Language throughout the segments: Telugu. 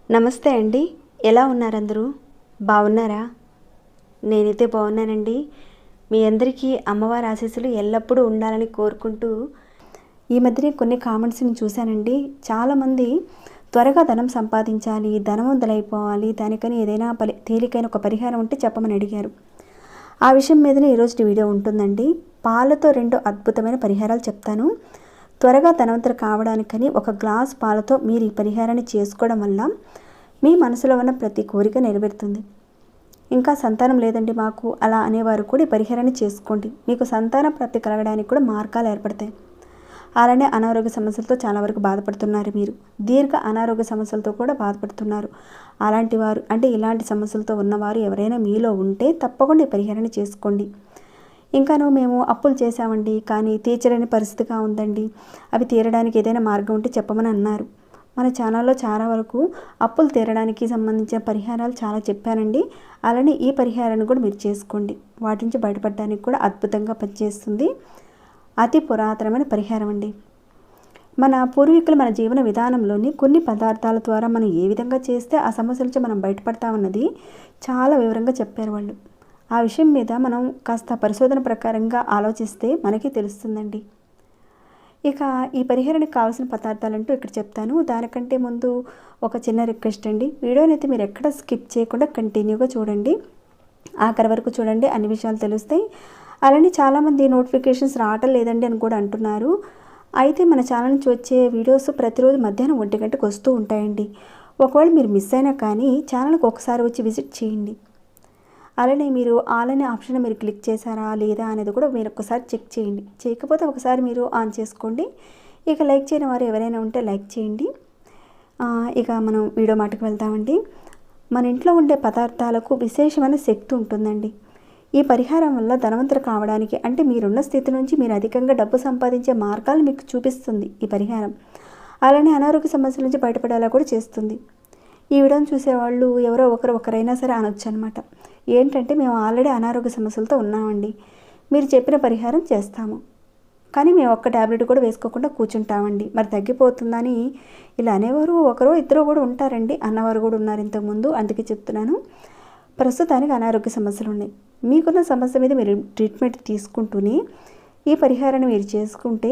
నమస్తే అండి, ఎలా ఉన్నారు అందరూ? బాగున్నారా? నేనైతే బాగున్నానండి. మీ అందరికీ అమ్మవారి ఆశీస్సులు ఎల్లప్పుడూ ఉండాలని కోరుకుంటూ, ఈ మధ్యనే కొన్ని కామెంట్స్ని చూశానండి. చాలామంది త్వరగా ధనం సంపాదించాలి, ధనవంతులైపోవాలి, దానికని ఏదైనా తేలికైన ఒక పరిహారం ఉంటే చెప్పమని అడిగారు. ఆ విషయం మీదనే ఈరోజు వీడియో ఉంటుందండి. పాలతో 2 అద్భుతమైన పరిహారాలు చెప్తాను. త్వరగా ధనవంతులు కావడానికని ఒక గ్లాస్ పాలతో మీరు ఈ పరిహారాన్ని చేసుకోవడం వల్ల మీ మనసులో ఉన్న ప్రతి కోరిక నెరవేరుతుంది. ఇంకా సంతానం లేదండి మాకు అలా అనేవారు కూడా ఈ పరిహారాన్ని చేసుకోండి. మీకు సంతాన ప్రాప్తి కలగడానికి కూడా మార్గాలు ఏర్పడతాయి. అలానే అనారోగ్య సమస్యలతో చాలా వరకు బాధపడుతున్నారు. మీరు దీర్ఘ అనారోగ్య సమస్యలతో కూడా బాధపడుతున్నారు. అలాంటి వారు అంటే ఇలాంటి సమస్యలతో ఉన్నవారు ఎవరైనా మీలో ఉంటే తప్పకుండా ఈ పరిహారాన్ని చేసుకోండి. ఇంకాను మేము అప్పులు చేశామండి, కానీ తీర్చలేని పరిస్థితిగా ఉందండి, అవి తీరడానికి ఏదైనా మార్గం ఉంటే చెప్పమని అన్నారు. మన ఛానల్లో చాలా వరకు అప్పులు తీరడానికి సంబంధించిన పరిహారాలు చాలా చెప్పానండి. అలానే ఈ పరిహారాన్ని కూడా మీరు చేసుకోండి. వాటి నుంచి బయటపడడానికి కూడా అద్భుతంగా పనిచేస్తుంది. అతి పురాతనమైన పరిహారం అండి. మన పూర్వీకులు మన జీవన విధానంలోని కొన్ని పదార్థాల ద్వారా మనం ఏ విధంగా చేస్తే ఆ సమస్యల నుంచి మనం బయటపడతామన్నది చాలా వివరంగా చెప్పారు వాళ్ళు. ఆ విషయం మీద మనం కాస్త పరిశోధన ప్రకారంగా ఆలోచిస్తే మనకి తెలుస్తుందండి. ఇక ఈ పరిహారానికి కావాల్సిన పదార్థాలంటూ ఇక్కడ చెప్తాను. దానికంటే ముందు ఒక చిన్న రిక్వెస్ట్ అండి. వీడియోని అయితే మీరు ఎక్కడ స్కిప్ చేయకుండా కంటిన్యూగా చూడండి, ఆఖరి వరకు చూడండి, అన్ని విషయాలు తెలుస్తాయి. అలానే చాలామంది నోటిఫికేషన్స్ రావటం లేదండి అని కూడా అంటున్నారు. అయితే మన ఛానల్ నుంచి వచ్చే వీడియోస్ ప్రతిరోజు మధ్యాహ్నం 1 గంటకు వస్తూ ఉంటాయండి. ఒకవేళ మీరు మిస్ అయినా కానీ ఛానల్కి ఒకసారి వచ్చి విజిట్ చేయండి. అలానే మీరు ఆల్ అనే ఆప్షన్ మీరు క్లిక్ చేశారా లేదా అనేది కూడా మీరు ఒకసారి చెక్ చేయండి. చేయకపోతే ఒకసారి మీరు ఆన్ చేసుకోండి. ఇక లైక్ చేయని వారు ఎవరైనా ఉంటే లైక్ చేయండి. ఇక మనం వీడియో మాటకు వెళ్తామండి. మన ఇంట్లో ఉండే పదార్థాలకు విశేషమైన శక్తి ఉంటుందండి. ఈ పరిహారం వల్ల ధనవంతులు కావడానికి అంటే మీరున్న స్థితి నుంచి మీరు అధికంగా డబ్బు సంపాదించే మార్గాలు మీకు చూపిస్తుంది ఈ పరిహారం. అలానే అనారోగ్య సమస్యల నుంచి బయటపడేలా కూడా చేస్తుంది. ఈ వీడియోని చూసేవాళ్ళు ఎవరో ఒకరైనా సరే అనొచ్చు అనమాట. ఏంటంటే మేము ఆల్రెడీ అనారోగ్య సమస్యలతో ఉన్నామండి, మీరు చెప్పిన పరిహారం చేస్తాము, కానీ మేము ఒక్క ట్యాబ్లెట్ కూడా వేసుకోకుండా కూర్చుంటామండి, మరి తగ్గిపోతుందని ఇలా అనేవారు ఒకరో ఇద్దరు కూడా ఉంటారండి, అన్నవారు కూడా ఉన్నారు ఇంతకుముందు. అందుకే చెప్తున్నాను. ప్రస్తుతానికి అనారోగ్య సమస్యలు ఉన్నాయి. మీకున్న సమస్య మీద మీరు ట్రీట్మెంట్ తీసుకుంటూనే ఈ పరిహారాన్ని మీరు చేసుకుంటే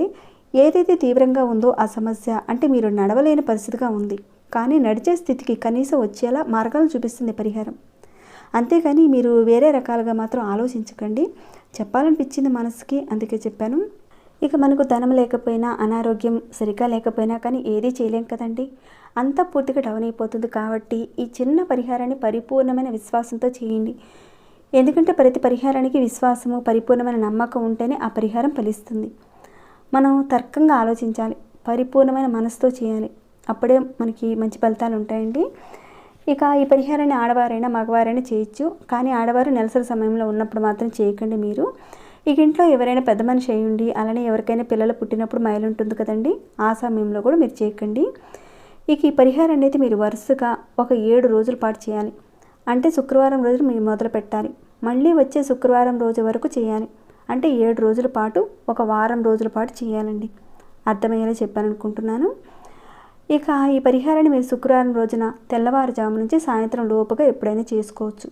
ఏదైతే తీవ్రంగా ఉందో ఆ సమస్య అంటే మీరు నడవలేని పరిస్థితిగా ఉంది, కానీ నడిచే స్థితికి కనీసం వచ్చేలా మార్గాలు చూపిస్తుంది పరిహారం. అంతేకాని మీరు వేరే రకాలుగా మాత్రం ఆలోచించకండి. చెప్పాలనిపించింది మనసుకి, అందుకే చెప్పాను. ఇక మనకు ధనం లేకపోయినా అనారోగ్యం సరిగ్గా లేకపోయినా కానీ ఏదీ చేయలేం కదండి, అంతా పూర్తిగా డౌన్ అయిపోతుంది. కాబట్టి ఈ చిన్న పరిహారాన్ని పరిపూర్ణమైన విశ్వాసంతో చేయండి. ఎందుకంటే ప్రతి పరిహారానికి విశ్వాసము పరిపూర్ణమైన నమ్మకం ఉంటేనే ఆ పరిహారం ఫలిస్తుంది. మనం తర్కంగా ఆలోచించాలి, పరిపూర్ణమైన మనసుతో చేయాలి, అప్పుడే మనకి మంచి ఫలితాలు ఉంటాయండి. ఇక ఈ పరిహారాన్ని ఆడవారైనా మగవారైనా చేయొచ్చు, కానీ ఆడవారు నెలసరి సమయంలో ఉన్నప్పుడు మాత్రం చేయకండి. మీరు ఇక ఇంట్లో ఎవరైనా పెద్ద మనిషి అయ్యండి, అలానే ఎవరికైనా పిల్లలు పుట్టినప్పుడు మైలు ఉంటుంది కదండి, ఆ సమయంలో కూడా మీరు చేయకండి. ఇక ఈ పరిహారం అనేది మీరు వరుసగా ఒక 7 రోజుల పాటు చేయాలి. అంటే శుక్రవారం రోజు మీరు మొదలు పెట్టాలి, మళ్ళీ వచ్చే శుక్రవారం రోజు వరకు చేయాలి. అంటే 7 రోజుల పాటు ఒక వారం రోజుల పాటు చేయాలండి. అర్థమయ్యేలా చెప్పాను అనుకుంటున్నాను. ఇక ఈ పరిహారాన్ని మీరు శుక్రవారం రోజున తెల్లవారుజాము నుంచి సాయంత్రం లోపుగా ఎప్పుడైనా చేసుకోవచ్చు,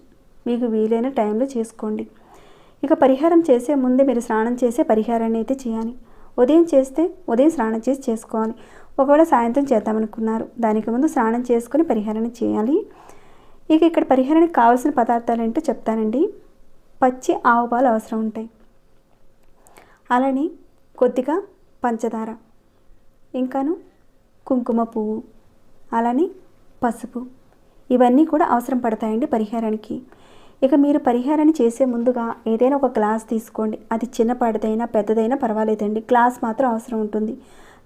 మీకు వీలైన టైంలో చేసుకోండి. ఇక పరిహారం చేసే ముందే మీరు స్నానం చేసే పరిహారాన్ని అయితే చేయాలి. ఉదయం చేస్తే ఉదయం స్నానం చేసి చేసుకోవాలి. ఒకవేళ సాయంత్రం చేద్దామనుకున్నారు, దానికి ముందు స్నానం చేసుకొని పరిహారాన్ని చేయాలి. ఇక ఇక్కడ పరిహారానికి కావాల్సిన పదార్థాలు ఏంటో చెప్తానండి. పచ్చి ఆవు పాలు అవసరం ఉంటాయి, అలానే కొద్దిగా పంచదార, ఇంకాను కుంకుమ పువ్వు, అలానే పసుపు, ఇవన్నీ కూడా అవసరం పడతాయండి పరిహారానికి. ఇక మీరు పరిహారాన్ని చేసే ముందుగా ఏదైనా ఒక గ్లాస్ తీసుకోండి. అది చిన్నపాటిదైనా పెద్దదైనా పర్వాలేదండి, గ్లాస్ మాత్రం అవసరం ఉంటుంది.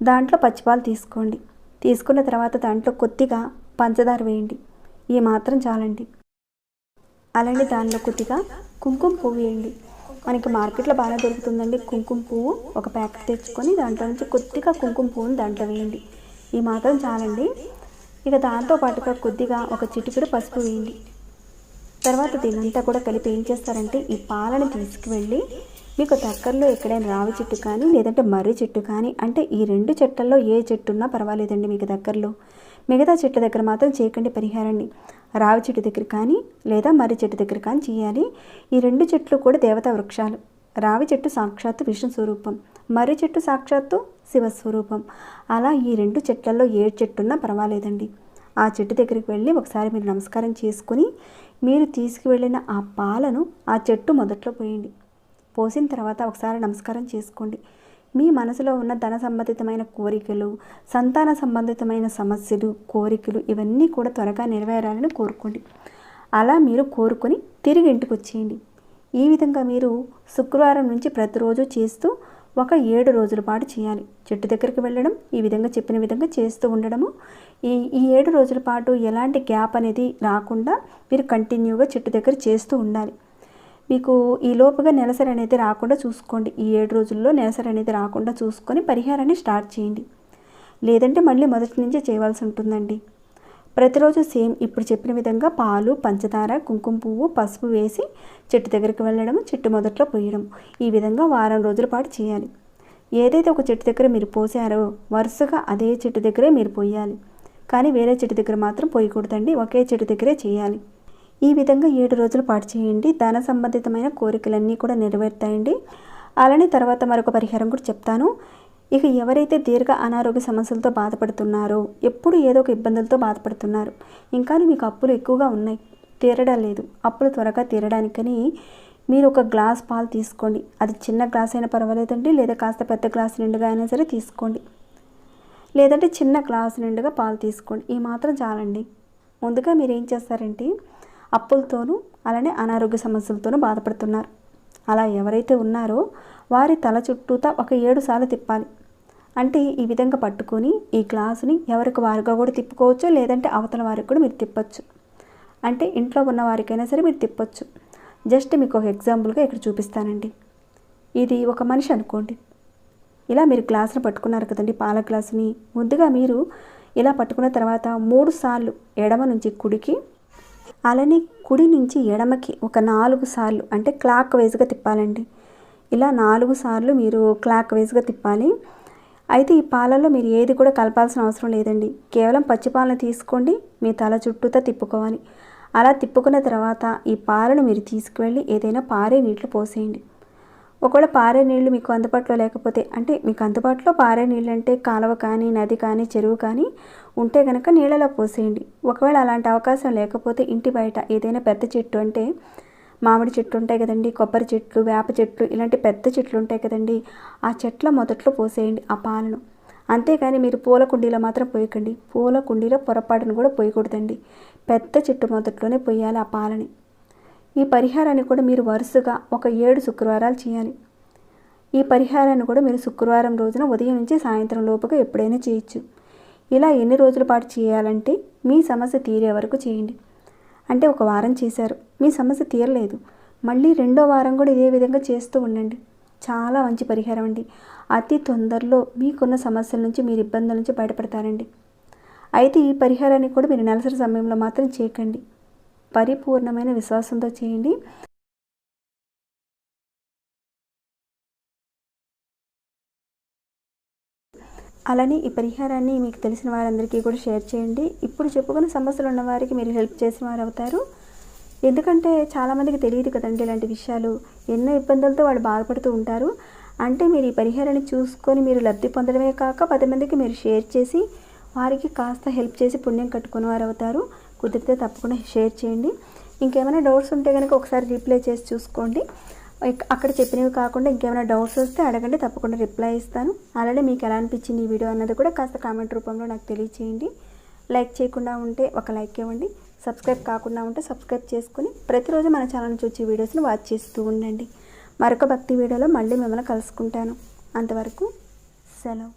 దాంట్లో పచ్చిపాలు తీసుకోండి. తీసుకున్న తర్వాత దాంట్లో కొద్దిగా పంచదార వేయండి, ఈ మాత్రం చాలండి. అలానే దానిలో కొద్దిగా కుంకుమ పువ్వు వేయండి. మనకి మార్కెట్లో బాగా దొరుకుతుందండి కుంకుమ పువ్వు, ఒక ప్యాకెట్ తెచ్చుకొని దాంట్లో నుంచి కొద్దిగా కుంకుమ పువ్వుని దాంట్లో వేయండి, ఈ మాత్రం చాలండి. ఇక దాంతో పాటుగా కొద్దిగా ఒక చిటికెడు పసుపు వేయండి. తర్వాత దీనంతా కూడా కలిపి ఏం చేస్తారంటే ఈ పాలను తీసుకువెళ్ళి మీకు దగ్గరలో ఎక్కడైనా రావి చెట్టు కానీ లేదంటే మర్రి చెట్టు కానీ, అంటే ఈ 2 చెట్లలో ఏ చెట్టు ఉన్నా పర్వాలేదండి మీకు దగ్గరలో. మిగతా చెట్ల దగ్గర మాత్రం చేయకండి పరిహారాన్ని. రావి చెట్టు దగ్గర కానీ లేదా మర్రి చెట్టు దగ్గర కానీ చేయాలి. ఈ 2 చెట్లు కూడా దేవతా వృక్షాలు. రావి చెట్టు సాక్షాత్తు విష్ణు స్వరూపం, మర్రి చెట్టు సాక్షాత్తు శివస్వరూపం. అలా ఈ 2 చెట్లలో ఏ చెట్టు ఉన్నా పర్వాలేదండి. ఆ చెట్టు దగ్గరికి వెళ్ళి ఒకసారి మీరు నమస్కారం చేసుకుని, మీరు తీసుకువెళ్ళిన ఆ పాలను ఆ చెట్టు మొదట్లో పోయండి. పోసిన తర్వాత ఒకసారి నమస్కారం చేసుకోండి. మీ మనసులో ఉన్న ధన సంబంధితమైన కోరికలు, సంతాన సంబంధితమైన సమస్యలు, కోరికలు ఇవన్నీ కూడా త్వరగా నెరవేరాలని కోరుకోండి. అలా మీరు కోరుకొని తిరిగి ఇంటికి వచ్చేయండి. ఈ విధంగా మీరు శుక్రవారం నుంచి ప్రతిరోజు చేస్తూ ఒక 7 రోజుల పాటు చేయాలి. చెట్టు దగ్గరికి వెళ్ళడం, ఈ విధంగా చెప్పిన విధంగా చేస్తూ ఉండడము. ఈ 7 రోజుల పాటు ఎలాంటి గ్యాప్ అనేది రాకుండా మీరు కంటిన్యూగా చెట్టు దగ్గర చేస్తూ ఉండాలి. మీకు ఈ లోపుగా నెలసరి అనేది రాకుండా చూసుకోండి. ఈ 7 రోజుల్లో నెలసరి అనేది రాకుండా చూసుకొని పరిహారాన్ని స్టార్ట్ చేయండి. లేదంటే మళ్ళీ మొదటి నుంచే చేయవలసి ఉంటుందండి. ప్రతిరోజు సేమ్ ఇప్పుడు చెప్పిన విధంగా పాలు, పంచదార, కుంకుమ పువ్వు, పసుపు వేసి చెట్టు దగ్గరికి వెళ్ళడం, చెట్టు మొదట్లో పోయడం. ఈ విధంగా వారం రోజుల పాటు చేయాలి. ఏదైతే ఒక చెట్టు దగ్గర మీరు పోసారో వరుసగా అదే చెట్టు దగ్గరే మీరు పోయాలి. కానీ వేరే చెట్టు దగ్గర మాత్రం పోయకూడదండి. ఒకే చెట్టు దగ్గరే చేయాలి. ఈ విధంగా 7 రోజుల పాటు చేయండి. ధన సంబంధితమైన కోరికలన్నీ కూడా నెరవేరుతాయండి. అలానే తర్వాత మరొక పరిహారం కూడా చెప్తాను. ఇక ఎవరైతే దీర్ఘ అనారోగ్య సమస్యలతో బాధపడుతున్నారో, ఎప్పుడు ఏదో ఒక ఇబ్బందులతో బాధపడుతున్నారు, ఇంకా మీకు అప్పులు ఎక్కువగా ఉన్నాయి, తీరడం లేదు, అప్పులు త్వరగా తీరడానికని మీరు ఒక గ్లాస్ పాలు తీసుకోండి. అది చిన్న గ్లాస్ అయినా పర్వాలేదండి, లేదా కాస్త పెద్ద గ్లాస్ నిండుగా అయినా సరే తీసుకోండి. లేదంటే చిన్న గ్లాస్ నిండుగా పాలు తీసుకోండి. ఈ మాత్రం చాలండి. ముందుగా మీరు ఏం చేస్తారంటే, అప్పులతోనూ అలానే అనారోగ్య సమస్యలతోనూ బాధపడుతున్నారు. అలా ఎవరైతే ఉన్నారో వారి తల చుట్టూతా ఒక 7 సార్లు తిప్పాలి. అంటే ఈ విధంగా పట్టుకొని ఈ గ్లాసుని ఎవరికి వారుగా కూడా తిప్పుకోవచ్చు, లేదంటే అవతల వారికి కూడా మీరు తిప్పచ్చు. అంటే ఇంట్లో ఉన్న వారికైనా సరే మీరు తిప్పచ్చు. జస్ట్ మీకు ఒక ఎగ్జాంపుల్గా ఇక్కడ చూపిస్తానండి. ఇది ఒక మనిషి అనుకోండి. ఇలా మీరు గ్లాసును పట్టుకున్నారు కదండి, పాల గ్లాసుని. ముందుగా మీరు ఇలా పట్టుకున్న తర్వాత 3 సార్లు ఎడమ నుంచి కుడికి, అలానే కుడి నుంచి ఎడమకి ఒక 4 సార్లు అంటే క్లాక్ వైజ్గా తిప్పాలండి. ఇలా 4 సార్లు మీరు క్లాక్ వైజ్గా తిప్పాలి. అయితే ఈ పాలలో మీరు ఏది కూడా కలపాల్సిన అవసరం లేదండి. కేవలం పచ్చి పాలను తీసుకోండి, మీ తల చుట్టూతా తిప్పుకోవాలి. అలా తిప్పుకున్న తర్వాత ఈ పాలను మీరు తీసుకువెళ్ళి ఏదైనా పారే నీటిలో పోసేయండి. ఒకవేళ పారే నీళ్లు మీకు అందుబాటులో లేకపోతే, అంటే మీకు అందుబాటులో పారే నీళ్ళు అంటే కాలువ కానీ, నది కానీ, చెరువు కానీ ఉంటే కనుక నీళ్ళలో పోసేయండి. ఒకవేళ అలాంటి అవకాశం లేకపోతే ఇంటి బయట ఏదైనా పెద్ద చెట్టు, అంటే మామిడి చెట్లు ఉంటాయి కదండి, కొబ్బరి చెట్లు, వేప చెట్లు, ఇలాంటి పెద్ద చెట్లు ఉంటాయి కదండి, ఆ చెట్ల మొదట్లో పోసేయండి ఆ పాలను. అంతేకాని మీరు పూల కుండీలో మాత్రం పోయకండి. పూల కుండీలో పొరపాటును కూడా పోయకూడదండి. పెద్ద చెట్టు మొదట్లోనే పోయాలి ఆ పాలని. ఈ పరిహారాన్ని కూడా మీరు వరుసగా ఒక 7 శుక్రవారాలు చేయాలి. ఈ పరిహారాన్ని కూడా మీరు శుక్రవారం రోజున ఉదయం నుంచి సాయంత్రం లోపుగా ఎప్పుడైనా చేయొచ్చు. ఇలా ఎన్ని రోజుల పాటు చేయాలంటే మీ సమస్య తీరే వరకు చేయండి. అంటే ఒక వారం చేశారు, మీ సమస్య తీరలేదు, మళ్ళీ 2వ వారం కూడా ఇదే విధంగా చేస్తూ ఉండండి. చాలా మంచి పరిహారం అండి. అతి తొందరలో మీకున్న సమస్యల నుంచి, మీరు ఇబ్బందుల నుంచి బయటపడతారండి. అయితే ఈ పరిహారాన్ని కూడా మీరు నెలసరి సమయంలో మాత్రం చేయకండి. పరిపూర్ణమైన విశ్వాసంతో చేయండి. అలానే ఈ పరిహారాన్ని మీకు తెలిసిన వారందరికీ కూడా షేర్ చేయండి. ఇప్పుడు చెప్పుకున్న సమస్యలు ఉన్న వారికి మీరు హెల్ప్ చేసిన వారు అవుతారు. ఎందుకంటే చాలామందికి తెలియదు కదండి ఇలాంటి విషయాలు. ఎన్నో ఇబ్బందులతో వాళ్ళు బాధపడుతూ ఉంటారు. అంటే మీరు ఈ పరిహారాన్ని చూసుకొని మీరు లబ్ధి పొందడమే కాక 10 మందికి మీరు షేర్ చేసి వారికి కాస్త హెల్ప్ చేసి పుణ్యం కట్టుకునే వారు అవుతారు. కుదిరితే తప్పకుండా షేర్ చేయండి. ఇంకేమైనా డౌట్స్ ఉంటే కనుక ఒకసారి రీప్లై చేసి చూసుకోండి. అక్కడ చెప్పినవి కాకుండా ఇంకేమైనా డౌట్స్ వస్తే అడగండి, తప్పకుండా రిప్లై ఇస్తాను. అలానే మీకు ఎలా అనిపించింది ఈ వీడియో అన్నది కూడా కాస్త కామెంట్ రూపంలో నాకు తెలియచేయండి. లైక్ చేయకుండా ఉంటే ఒక లైక్ ఇవ్వండి. సబ్స్క్రైబ్ కాకుండా ఉంటే సబ్స్క్రైబ్ చేసుకుని ప్రతిరోజు మన ఛానల్ నుంచి వచ్చే వీడియోస్ని వాచ్ చేస్తూ ఉండండి. మరొక భక్తి వీడియోలో మళ్ళీ మిమ్మల్ని కలుసుకుంటాను. అంతవరకు సెలవు.